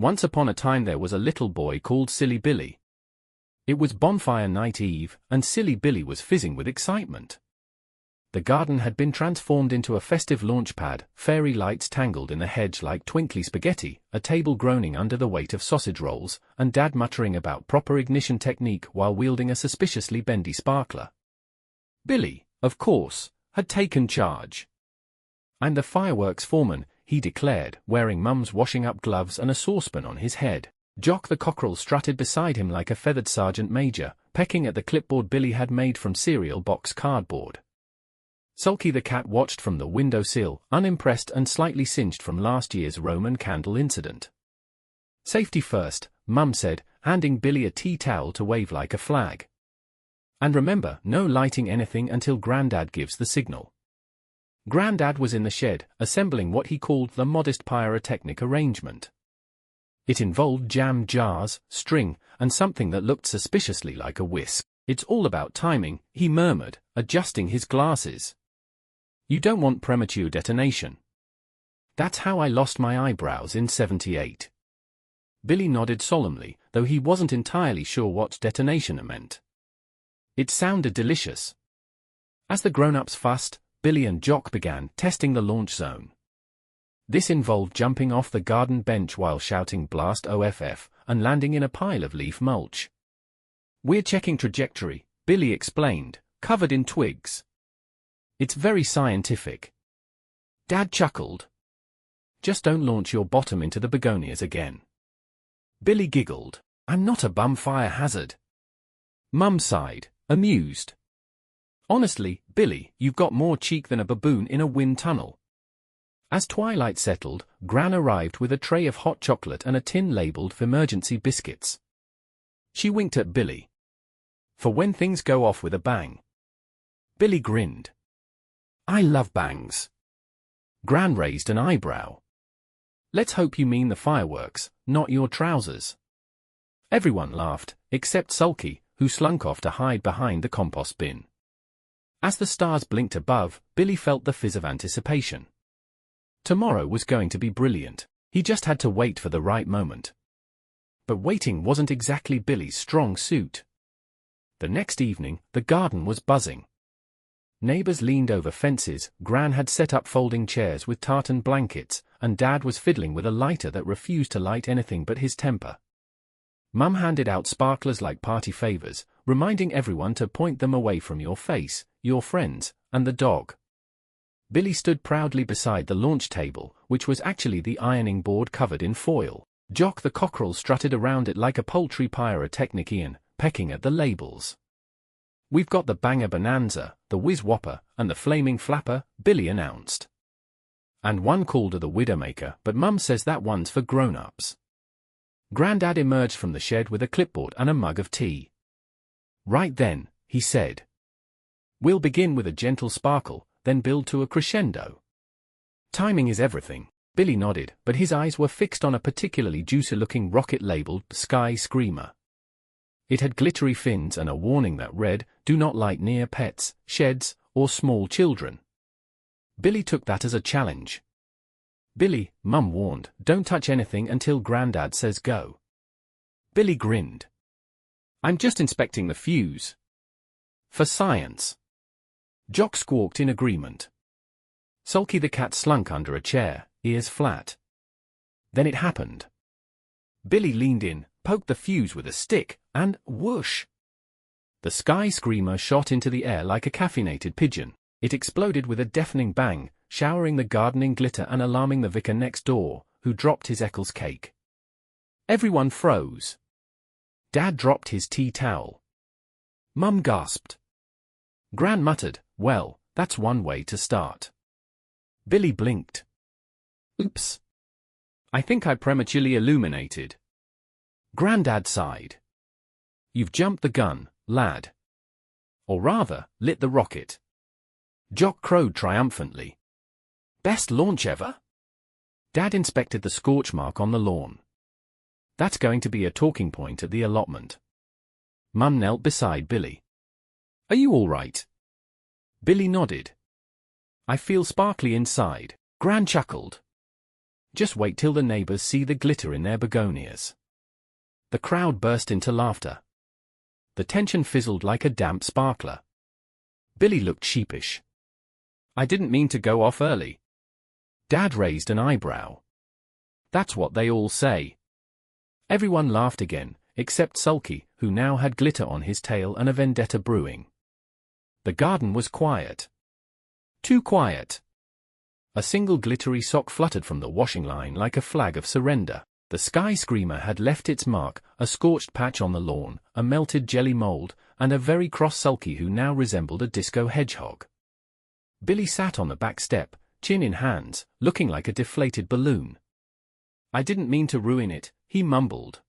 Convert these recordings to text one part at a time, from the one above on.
Once upon a time there was a little boy called Silly Billy. It was Bonfire Night Eve, and Silly Billy was fizzing with excitement. The garden had been transformed into a festive launch pad, fairy lights tangled in the hedge like twinkly spaghetti, a table groaning under the weight of sausage rolls, and Dad muttering about proper ignition technique while wielding a suspiciously bendy sparkler. Billy, of course, had taken charge. "I'm the fireworks foreman," he declared, wearing Mum's washing-up gloves and a saucepan on his head. Jock the cockerel strutted beside him like a feathered sergeant major, pecking at the clipboard Billy had made from cereal box cardboard. Sulky the cat watched from the windowsill, unimpressed and slightly singed from last year's Roman candle incident. "Safety first," Mum said, handing Billy a tea towel to wave like a flag. "And remember, no lighting anything until Grandad gives the signal." Grandad was in the shed, assembling what he called the modest pyrotechnic arrangement. It involved jam jars, string, and something that looked suspiciously like a whisk. "It's all about timing," he murmured, adjusting his glasses. "You don't want premature detonation. That's how I lost my eyebrows in '78. Billy nodded solemnly, though he wasn't entirely sure what detonation meant. It sounded delicious. As the grown-ups fussed, Billy and Jock began testing the launch zone. This involved jumping off the garden bench while shouting "Blast OFF" and landing in a pile of leaf mulch. "We're checking trajectory," Billy explained, covered in twigs. "It's very scientific." Dad chuckled. "Just don't launch your bottom into the begonias again." Billy giggled. "I'm not a bum fire hazard." Mum sighed, amused. "Honestly, Billy, you've got more cheek than a baboon in a wind tunnel." As twilight settled, Gran arrived with a tray of hot chocolate and a tin labeled for emergency biscuits. She winked at Billy. "For when things go off with a bang." Billy grinned. "I love bangs." Gran raised an eyebrow. "Let's hope you mean the fireworks, not your trousers." Everyone laughed, except Sulky, who slunk off to hide behind the compost bin. As the stars blinked above, Billy felt the fizz of anticipation. Tomorrow was going to be brilliant. He just had to wait for the right moment. But waiting wasn't exactly Billy's strong suit. The next evening, the garden was buzzing. Neighbors leaned over fences, Gran had set up folding chairs with tartan blankets, and Dad was fiddling with a lighter that refused to light anything but his temper. Mum handed out sparklers like party favors, reminding everyone to point them away from your face, your friends, and the dog. Billy stood proudly beside the launch table, which was actually the ironing board covered in foil. Jock the cockerel strutted around it like a poultry pyrotechnician, pecking at the labels. "We've got the banger bonanza, the whiz whopper, and the flaming flapper," Billy announced. "And one called the widowmaker, but Mum says that one's for grown-ups." Grandad emerged from the shed with a clipboard and a mug of tea. "Right then," he said. "We'll begin with a gentle sparkle, then build to a crescendo." "Timing is everything." Billy nodded, but his eyes were fixed on a particularly juicy-looking rocket labeled Sky Screamer. It had glittery fins and a warning that read, "Do not light near pets, sheds, or small children." Billy took that as a challenge. "Billy," Mum warned, "don't touch anything until Grandad says go." Billy grinned. "I'm just inspecting the fuse." "For science." Jock squawked in agreement. Sulky the cat slunk under a chair, ears flat. Then it happened. Billy leaned in, poked the fuse with a stick, and whoosh! The Sky Screamer shot into the air like a caffeinated pigeon. It exploded with a deafening bang, showering the garden in glitter and alarming the vicar next door, who dropped his Eccles cake. Everyone froze. Dad dropped his tea towel. Mum gasped. Gran muttered, "Well, that's one way to start." Billy blinked. "Oops. I think I prematurely illuminated." Grandad sighed. "You've jumped the gun, lad. Or rather, lit the rocket." Jock crowed triumphantly. "Best launch ever?" Dad inspected the scorch mark on the lawn. "That's going to be a talking point at the allotment." Mum knelt beside Billy. "Are you all right?" Billy nodded. "I feel sparkly inside." Gran chuckled. Just wait till the neighbors see the glitter in their begonias. The crowd burst into laughter. The tension fizzled like a damp sparkler. Billy looked sheepish. I didn't mean to go off early. Dad raised an eyebrow. That's what they all say. Everyone laughed again, except Sulky, who now had glitter on his tail and a vendetta brewing. The garden was quiet. Too quiet. A single glittery sock fluttered from the washing line like a flag of surrender. The sky screamer had left its mark, a scorched patch on the lawn, a melted jelly mold, and a very cross Sulky who now resembled a disco hedgehog. Billy sat on the back step, chin in hands, looking like a deflated balloon. I didn't mean to ruin it, he mumbled.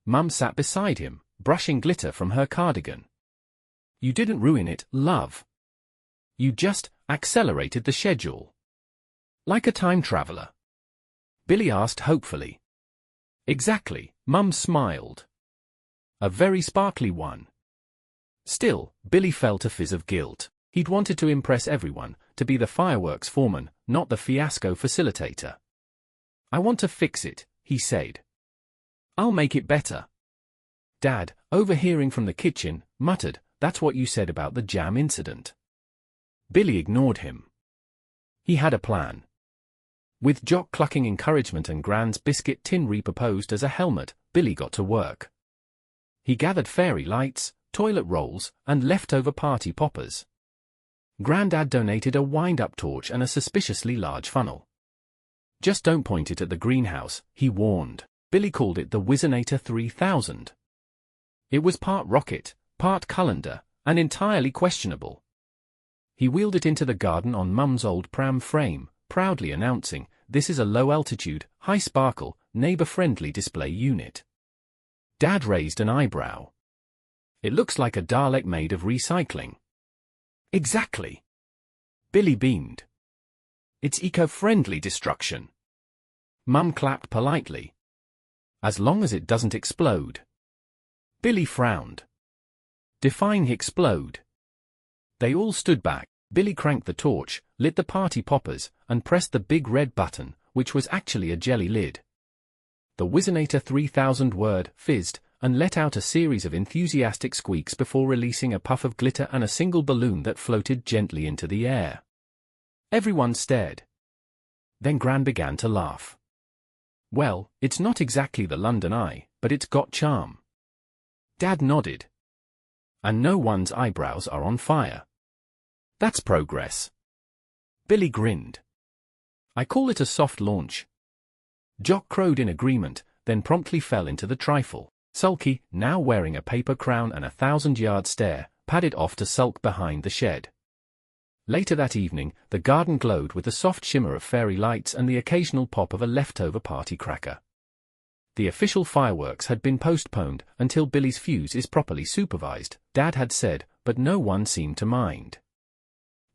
Mum sat beside him, brushing glitter from her cardigan. You didn't ruin it, love. You just accelerated the schedule. Like a time traveler. Billy asked hopefully. Exactly, Mum smiled. A very sparkly one. Still, Billy felt a fizz of guilt. He'd wanted to impress everyone, to be the fireworks foreman, not the fiasco facilitator. I want to fix it, he said. I'll make it better. Dad, overhearing from the kitchen, muttered, that's what you said about the jam incident. Billy ignored him. He had a plan. With Jock clucking encouragement and Gran's biscuit tin repurposed as a helmet, Billy got to work. He gathered fairy lights, toilet rolls, and leftover party poppers. Grandad donated a wind-up torch and a suspiciously large funnel. Just don't point it at the greenhouse, he warned. Billy called it the Whizzinator 3000. It was part rocket, part colander, and entirely questionable. He wheeled it into the garden on Mum's old pram frame, proudly announcing, this is a low-altitude, high-sparkle, neighbor-friendly display unit. Dad raised an eyebrow. It looks like a Dalek made of recycling. Exactly. Billy beamed. It's eco-friendly destruction. Mum clapped politely. As long as it doesn't explode. Billy frowned. Define explode. They all stood back. Billy cranked the torch, lit the party poppers, and pressed the big red button, which was actually a jelly lid. The Whizzinator 3000 word fizzed, and let out a series of enthusiastic squeaks before releasing a puff of glitter and a single balloon that floated gently into the air. Everyone stared. Then Gran began to laugh. Well, it's not exactly the London Eye, but it's got charm. Dad nodded. And no one's eyebrows are on fire. That's progress. Billy grinned. I call it a soft launch. Jock crowed in agreement, then promptly fell into the trifle. Sulky, now wearing a paper crown and a 1,000-yard stare, padded off to sulk behind the shed. Later that evening, the garden glowed with the soft shimmer of fairy lights and the occasional pop of a leftover party cracker. The official fireworks had been postponed until Billy's fuse is properly supervised, Dad had said, but no one seemed to mind.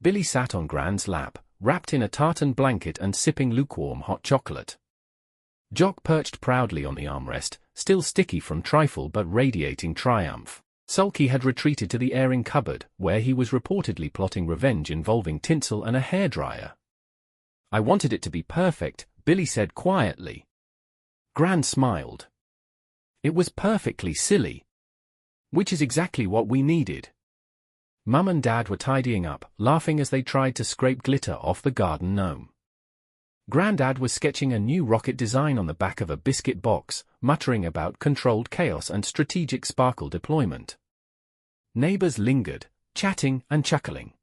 Billy sat on Gran's lap, wrapped in a tartan blanket and sipping lukewarm hot chocolate. Jock perched proudly on the armrest, still sticky from trifle but radiating triumph. Sulky had retreated to the airing cupboard, where he was reportedly plotting revenge involving tinsel and a hairdryer. I wanted it to be perfect, Billy said quietly. Gran smiled. It was perfectly silly. Which is exactly what we needed. Mum and Dad were tidying up, laughing as they tried to scrape glitter off the garden gnome. Grandad was sketching a new rocket design on the back of a biscuit box, muttering about controlled chaos and strategic sparkle deployment. Neighbors lingered, chatting and chuckling.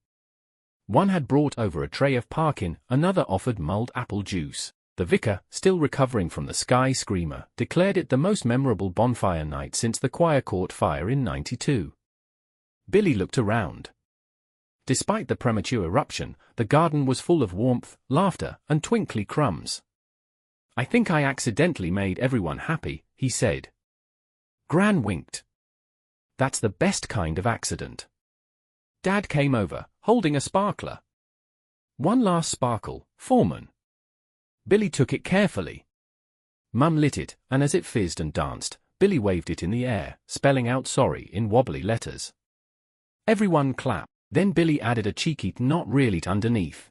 One had brought over a tray of parkin, another offered mulled apple juice. The vicar, still recovering from the sky screamer, declared it the most memorable bonfire night since the choir caught fire in '92. Billy looked around. Despite the premature eruption, the garden was full of warmth, laughter, and twinkly crumbs. I think I accidentally made everyone happy, he said. Gran winked. That's the best kind of accident. Dad came over, holding a sparkler. One last sparkle, foreman. Billy took it carefully. Mum lit it, and as it fizzed and danced, Billy waved it in the air, spelling out sorry in wobbly letters. Everyone clapped. Then Billy added a cheeky "not really" underneath.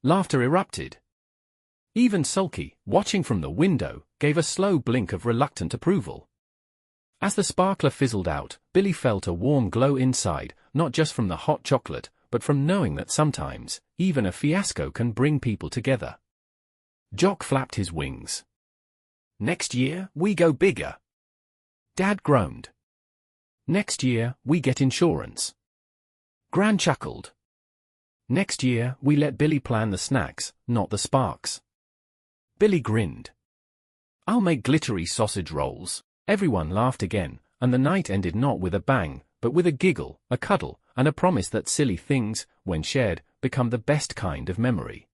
Laughter erupted. Even Sulky, watching from the window, gave a slow blink of reluctant approval. As the sparkler fizzled out, Billy felt a warm glow inside, not just from the hot chocolate, but from knowing that sometimes, even a fiasco can bring people together. Jock flapped his wings. "Next year, we go bigger." Dad groaned. "Next year, we get insurance." Gran chuckled. "Next year, we let Billy plan the snacks, not the sparks." Billy grinned. "I'll make glittery sausage rolls." Everyone laughed again, and the night ended not with a bang, but with a giggle, a cuddle, and a promise that silly things, when shared, become the best kind of memory.